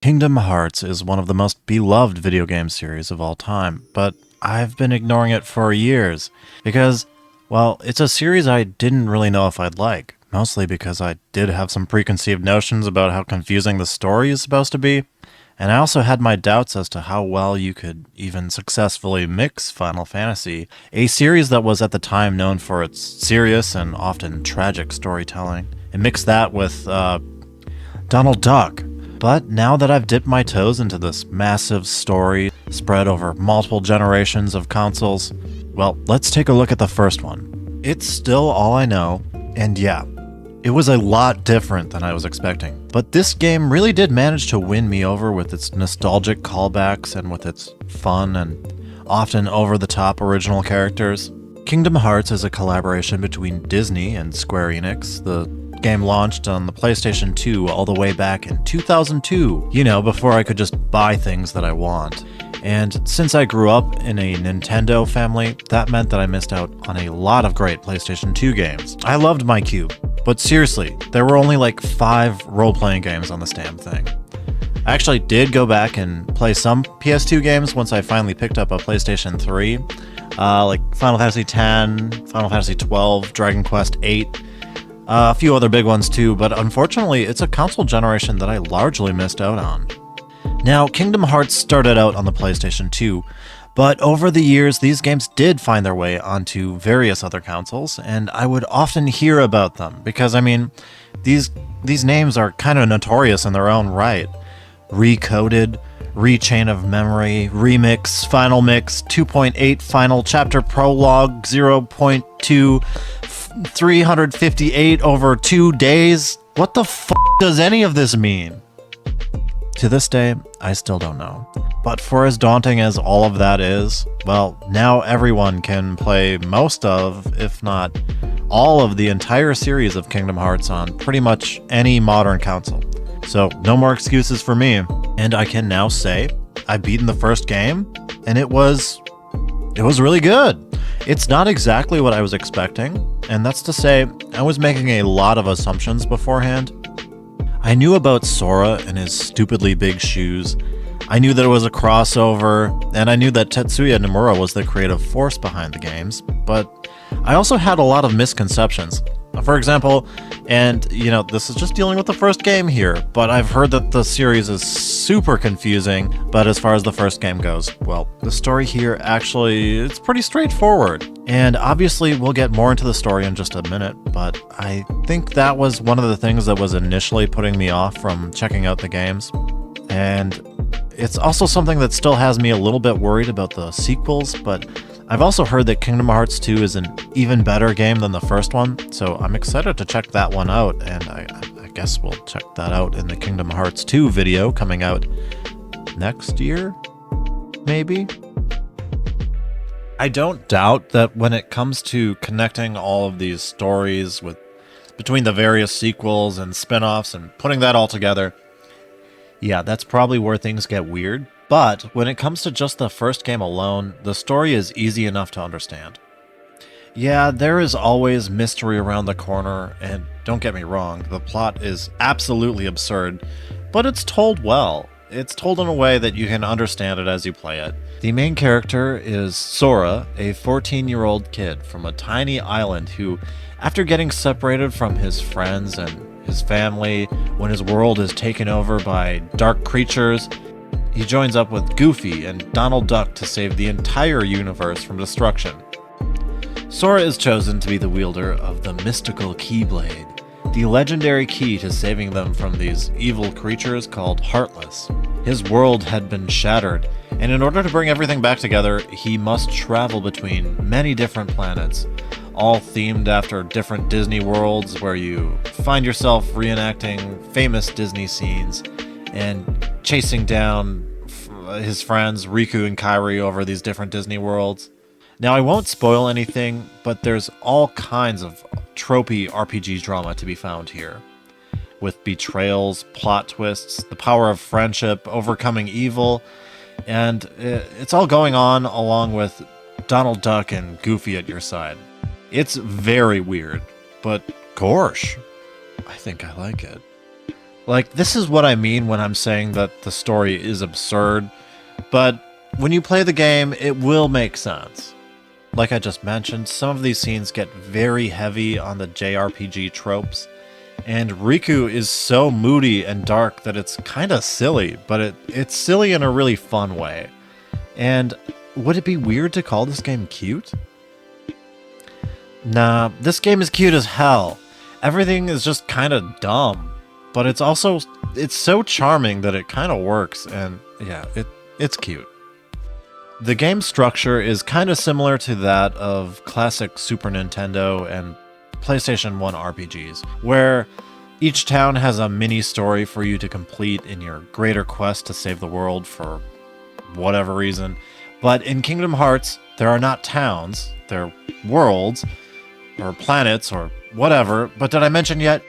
Kingdom Hearts is one of the most beloved video game series of all time, but I've been ignoring it for years because, well, it's a series I didn't really know if I'd like, mostly because I did have some preconceived notions about how confusing the story is supposed to be, and I also had my doubts as to how well you could even successfully mix Final Fantasy, a series that was at the time known for its serious and often tragic storytelling, and mix that with, Donald Duck. But now that I've dipped my toes into this massive story spread over multiple generations of consoles, well, let's take a look at the first one. It's still all I know, and yeah, it was a lot different than I was expecting. But this game really did manage to win me over with its nostalgic callbacks and with its fun and often over-the-top original characters. Kingdom Hearts is a collaboration between Disney and Square Enix. The game launched on the PlayStation 2 all the way back in 2002, before I could just buy things that I want. And since I grew up in a Nintendo family, that meant that I missed out on a lot of great PlayStation 2 games. I loved my Cube, but seriously, there were only like 5 role-playing games on this damn thing. I actually did go back and play some PS2 games once I finally picked up a PlayStation 3, like Final Fantasy X, Final Fantasy XII, Dragon Quest VIII, a few other big ones too, but unfortunately, it's a console generation that I largely missed out on. Now, Kingdom Hearts started out on the PlayStation 2, but over the years, these games did find their way onto various other consoles, and I would often hear about them, because, these names are kind of notorious in their own right. Recoded, Rechain of Memory, Remix, Final Mix, 2.8 Final Chapter Prologue, 0.2 358 over 2 days? What the f*** does any of this mean? To this day, I still don't know. But for as daunting as all of that is, well, now everyone can play most of, if not all of the entire series of Kingdom Hearts on pretty much any modern console. So no more excuses for me. And I can now say I've beaten the first game, and it was really good. It's not exactly what I was expecting, and that's to say, I was making a lot of assumptions beforehand. I knew about Sora and his stupidly big shoes. I knew that it was a crossover, and I knew that Tetsuya Nomura was the creative force behind the games, but I also had a lot of misconceptions. For example, and this is just dealing with the first game here, but I've heard that the series is super confusing, but as far as the first game goes, well, the story here it's pretty straightforward. And obviously we'll get more into the story in just a minute, but I think that was one of the things that was initially putting me off from checking out the games. And it's also something that still has me a little bit worried about the sequels, but I've also heard that Kingdom Hearts 2 is an even better game than the first one, so I'm excited to check that one out, and I guess we'll check that out in the Kingdom Hearts 2 video coming out next year, maybe? I don't doubt that when it comes to connecting all of these stories between the various sequels and spin-offs and putting that all together, yeah, that's probably where things get weird. But when it comes to just the first game alone, the story is easy enough to understand. Yeah, there is always mystery around the corner, and don't get me wrong, the plot is absolutely absurd, but it's told well. It's told in a way that you can understand it as you play it. The main character is Sora, a 14-year-old kid from a tiny island who, after getting separated from his friends and his family, when his world is taken over by dark creatures, he joins up with Goofy and Donald Duck to save the entire universe from destruction. Sora is chosen to be the wielder of the mystical Keyblade, the legendary key to saving them from these evil creatures called Heartless. His world had been shattered, and in order to bring everything back together, he must travel between many different planets, all themed after different Disney worlds where you find yourself reenacting famous Disney scenes and chasing down his friends Riku and Kairi over these different Disney worlds. Now, I won't spoil anything, but there's all kinds of tropey RPG drama to be found here, with betrayals, plot twists, the power of friendship, overcoming evil, and it's all going on along with Donald Duck and Goofy at your side. It's very weird, but gosh, I think I like it. Like, this is what I mean when I'm saying that the story is absurd, but when you play the game, it will make sense. Like I just mentioned, some of these scenes get very heavy on the JRPG tropes, and Riku is so moody and dark that it's kinda silly, but it's silly in a really fun way. And would it be weird to call this game cute? Nah, this game is cute as hell. Everything is just kinda dumb, but it's so charming that it kinda works, and yeah, it's cute. The game structure is kind of similar to that of classic Super Nintendo and PlayStation 1 RPGs, where each town has a mini story for you to complete in your greater quest to save the world for whatever reason. But in Kingdom Hearts, there are not towns, they're worlds, or planets, or whatever. But did I mention yet?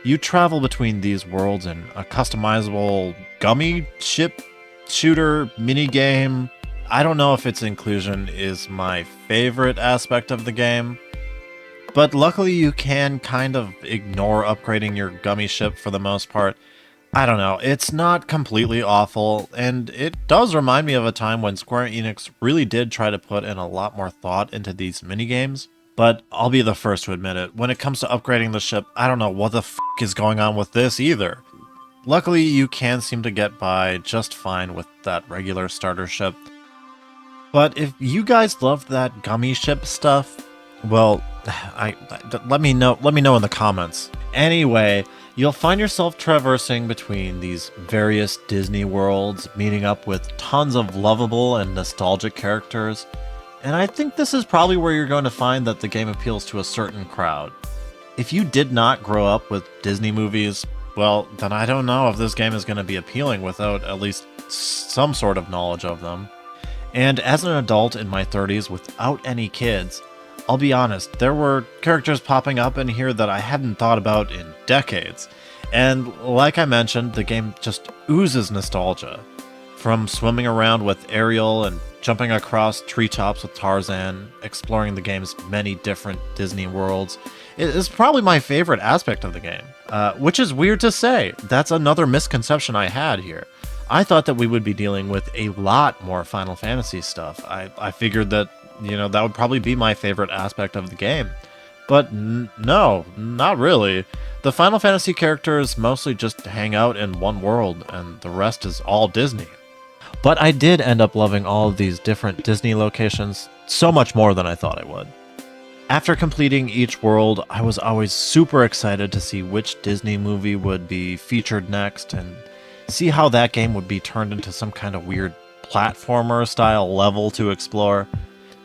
You travel between these worlds in a customizable gummy ship shooter minigame. I don't know if its inclusion is my favorite aspect of the game, but luckily you can kind of ignore upgrading your gummy ship for the most part. I don't know, it's not completely awful, and it does remind me of a time when Square Enix really did try to put in a lot more thought into these minigames, but I'll be the first to admit it, when it comes to upgrading the ship, I don't know what the f*** is going on with this either. Luckily, you can seem to get by just fine with that regular starter ship. But if you guys loved that gummy ship stuff, well, let me know in the comments. Anyway, you'll find yourself traversing between these various Disney worlds, meeting up with tons of lovable and nostalgic characters, and I think this is probably where you're going to find that the game appeals to a certain crowd. If you did not grow up with Disney movies, well, then I don't know if this game is going to be appealing without at least some sort of knowledge of them. And as an adult in my 30s without any kids, I'll be honest, there were characters popping up in here that I hadn't thought about in decades. And like I mentioned, the game just oozes nostalgia. From swimming around with Ariel and jumping across treetops with Tarzan, exploring the game's many different Disney worlds, it is probably my favorite aspect of the game. Which is weird to say. That's another misconception I had here. I thought that we would be dealing with a lot more Final Fantasy stuff. I figured that, that would probably be my favorite aspect of the game. But no, not really. The Final Fantasy characters mostly just hang out in one world, and the rest is all Disney. But I did end up loving all of these different Disney locations so much more than I thought I would. After completing each world, I was always super excited to see which Disney movie would be featured next, and see how that game would be turned into some kind of weird platformer style level to explore.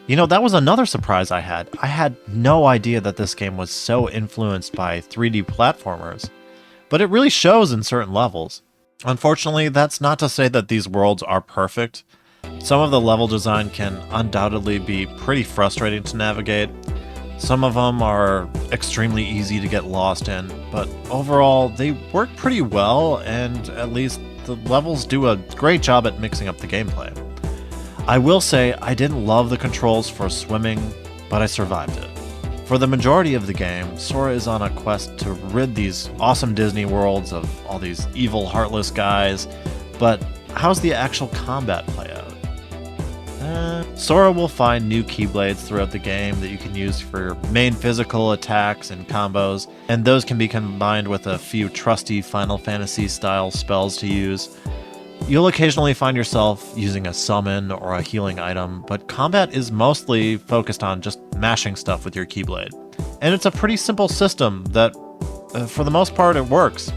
That was another surprise I had. I had no idea that this game was so influenced by 3D platformers, but it really shows in certain levels. Unfortunately, that's not to say that these worlds are perfect. Some of the level design can undoubtedly be pretty frustrating to navigate. Some of them are extremely easy to get lost in, but overall, they work pretty well, and at least the levels do a great job at mixing up the gameplay. I will say I didn't love the controls for swimming, but I survived it. For the majority of the game, Sora is on a quest to rid these awesome Disney worlds of all these evil, heartless guys, but how's the actual combat play out? Sora will find new Keyblades throughout the game that you can use for your main physical attacks and combos, and those can be combined with a few trusty Final Fantasy-style spells to use. You'll occasionally find yourself using a summon or a healing item, but combat is mostly focused on just mashing stuff with your Keyblade. And it's a pretty simple system that, for the most part, it works.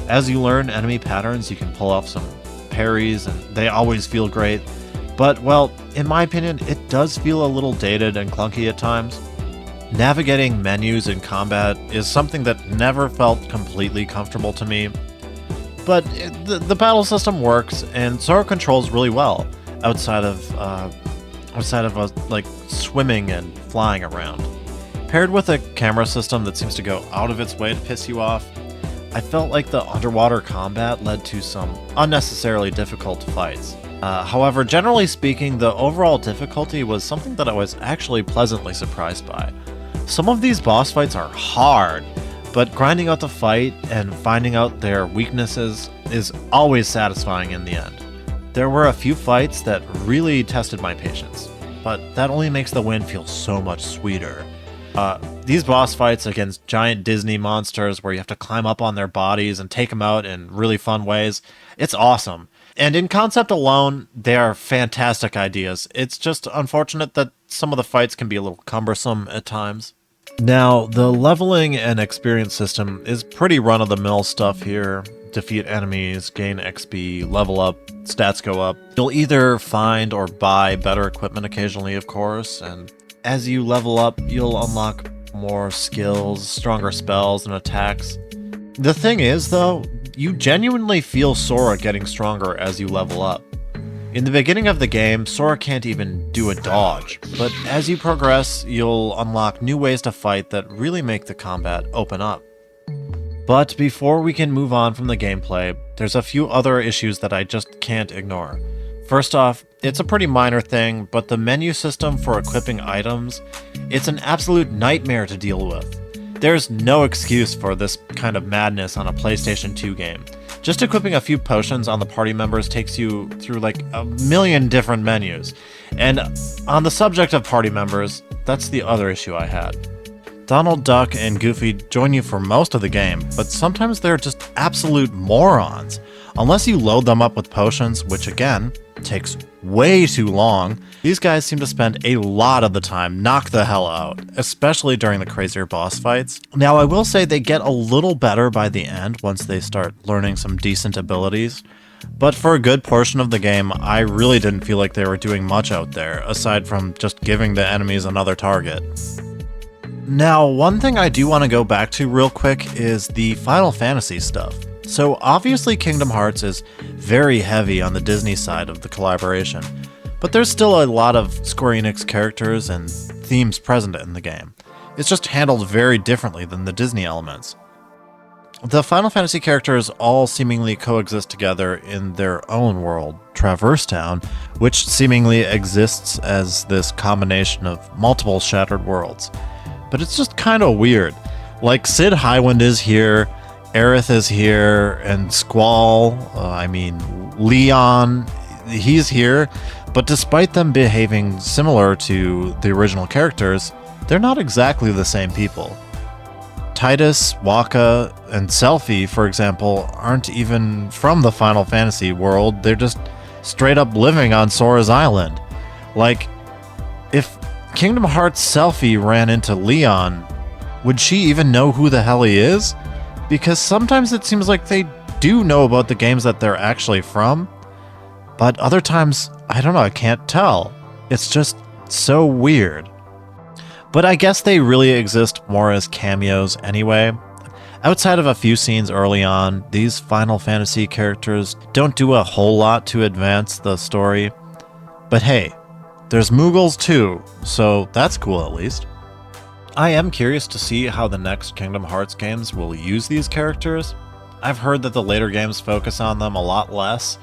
As you learn enemy patterns, you can pull off some parries, and they always feel great. But, well, in my opinion, it does feel a little dated and clunky at times. Navigating menus in combat is something that never felt completely comfortable to me. But the battle system works, and Sora controls really well, outside of swimming and flying around. Paired with a camera system that seems to go out of its way to piss you off, I felt like the underwater combat led to some unnecessarily difficult fights. However, generally speaking, the overall difficulty was something that I was actually pleasantly surprised by. Some of these boss fights are hard, but grinding out the fight and finding out their weaknesses is always satisfying in the end. There were a few fights that really tested my patience, but that only makes the win feel so much sweeter. These boss fights against giant Disney monsters where you have to climb up on their bodies and take them out in really fun ways, it's awesome. And in concept alone, they are fantastic ideas. It's just unfortunate that some of the fights can be a little cumbersome at times. Now, the leveling and experience system is pretty run-of-the-mill stuff here. Defeat enemies, gain XP, level up, stats go up. You'll either find or buy better equipment occasionally, of course, and as you level up, you'll unlock more skills, stronger spells, and attacks. The thing is, though, you genuinely feel Sora getting stronger as you level up. In the beginning of the game, Sora can't even do a dodge, but as you progress, you'll unlock new ways to fight that really make the combat open up. But before we can move on from the gameplay, there's a few other issues that I just can't ignore. First off, it's a pretty minor thing, but the menu system for equipping items, it's an absolute nightmare to deal with. There's no excuse for this kind of madness on a PlayStation 2 game. Just equipping a few potions on the party members takes you through like a million different menus. And on the subject of party members, that's the other issue I had. Donald Duck and Goofy join you for most of the game, but sometimes they're just absolute morons. Unless you load them up with potions, which again, takes way too long, these guys seem to spend a lot of the time knock the hell out, especially during the crazier boss fights. Now, I will say they get a little better by the end once they start learning some decent abilities, but for a good portion of the game, I really didn't feel like they were doing much out there, aside from just giving the enemies another target. Now, one thing I do want to go back to real quick is the Final Fantasy stuff. So obviously Kingdom Hearts is very heavy on the Disney side of the collaboration, but there's still a lot of Square Enix characters and themes present in the game. It's just handled very differently than the Disney elements. The Final Fantasy characters all seemingly coexist together in their own world, Traverse Town, which seemingly exists as this combination of multiple shattered worlds. But it's just kind of weird. Like, Sid Highwind is here, Aerith is here, and Squall, Leon, he's here, but despite them behaving similar to the original characters, they're not exactly the same people. Titus, Waka, and Selphie, for example, aren't even from the Final Fantasy world, they're just straight up living on Sora's Island. Like, if Kingdom Hearts Selphie ran into Leon, would she even know who the hell he is? Because sometimes it seems like they do know about the games that they're actually from, but other times, I don't know, I can't tell. It's just so weird. But I guess they really exist more as cameos anyway. Outside of a few scenes early on, these Final Fantasy characters don't do a whole lot to advance the story. But hey, there's Moogles too, so that's cool at least. I am curious to see how the next Kingdom Hearts games will use these characters. I've heard that the later games focus on them a lot less,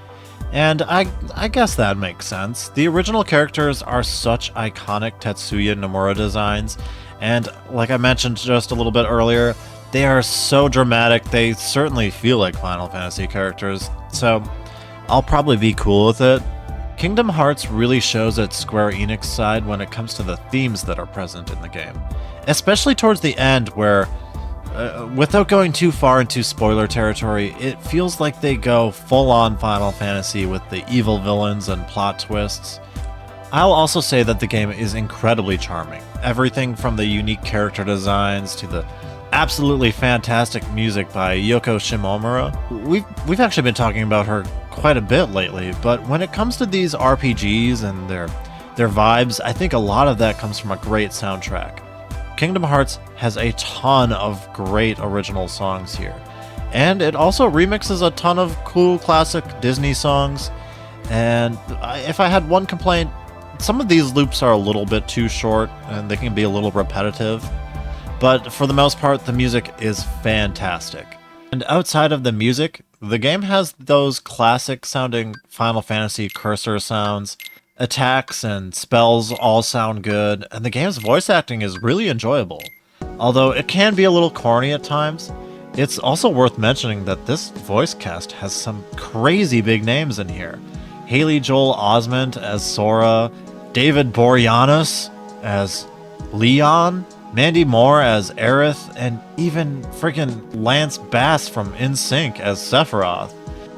and I guess that makes sense. The original characters are such iconic Tetsuya Nomura designs, and like I mentioned just a little bit earlier, they are so dramatic, they certainly feel like Final Fantasy characters, so I'll probably be cool with it. Kingdom Hearts really shows its Square Enix side when it comes to the themes that are present in the game. Especially towards the end where, without going too far into spoiler territory, it feels like they go full-on Final Fantasy with the evil villains and plot twists. I'll also say that the game is incredibly charming. Everything from the unique character designs to the absolutely fantastic music by Yoko Shimomura. We've actually been talking about her quite a bit lately, but when it comes to these RPGs and their vibes, I think a lot of that comes from a great soundtrack. Kingdom Hearts has a ton of great original songs here, and it also remixes a ton of cool classic Disney songs, and if I had one complaint, some of these loops are a little bit too short and they can be a little repetitive, but for the most part the music is fantastic. And outside of the music, the game has those classic sounding Final Fantasy cursor sounds. Attacks and spells all sound good, and the game's voice acting is really enjoyable. Although it can be a little corny at times, it's also worth mentioning that this voice cast has some crazy big names in here. Haley Joel Osment as Sora, David Boreanaz as Leon, Mandy Moore as Aerith, and even freaking Lance Bass from NSYNC as Sephiroth.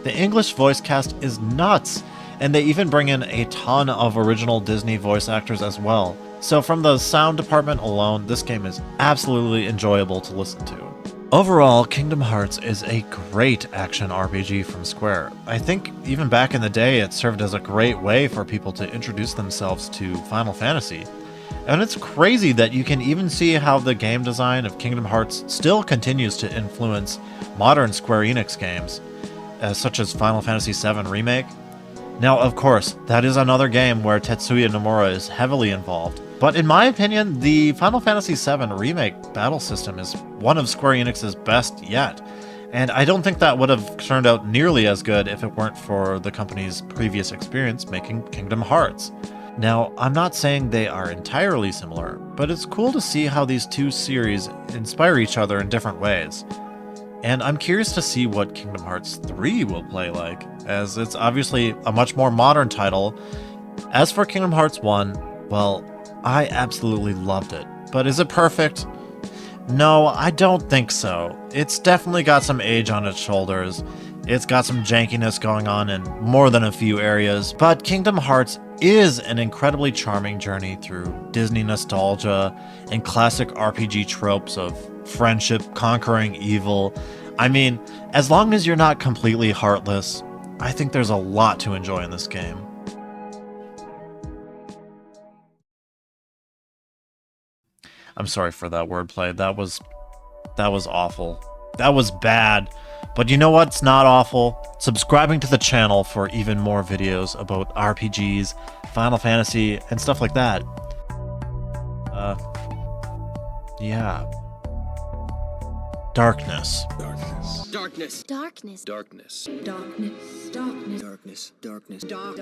The English voice cast is nuts, and they even bring in a ton of original Disney voice actors as well. So from the sound department alone, this game is absolutely enjoyable to listen to. Overall, Kingdom Hearts is a great action RPG from Square. I think even back in the day, it served as a great way for people to introduce themselves to Final Fantasy. And it's crazy that you can even see how the game design of Kingdom Hearts still continues to influence modern Square Enix games, such as Final Fantasy VII Remake. Now, of course, that is another game where Tetsuya Nomura is heavily involved, but in my opinion, the Final Fantasy VII Remake battle system is one of Square Enix's best yet, and I don't think that would have turned out nearly as good if it weren't for the company's previous experience making Kingdom Hearts. Now, I'm not saying they are entirely similar, but it's cool to see how these two series inspire each other in different ways. And I'm curious to see what Kingdom Hearts 3 will play like, as it's obviously a much more modern title. As for Kingdom Hearts 1, well, I absolutely loved it. But is it perfect? No, I don't think so. It's definitely got some age on its shoulders. It's got some jankiness going on in more than a few areas, but Kingdom Hearts is an incredibly charming journey through Disney nostalgia and classic RPG tropes of friendship conquering evil. I mean, as long as you're not completely heartless, I think there's a lot to enjoy in this game. I'm sorry for that wordplay. That was awful. That was bad. But you know what's not awful? Subscribing to the channel for even more videos about RPGs, Final Fantasy, and stuff like that. Yeah. Darkness. Darkness. Darkness. Darkness. Darkness. Darkness. Darkness. Darkness. Darkness. Dark.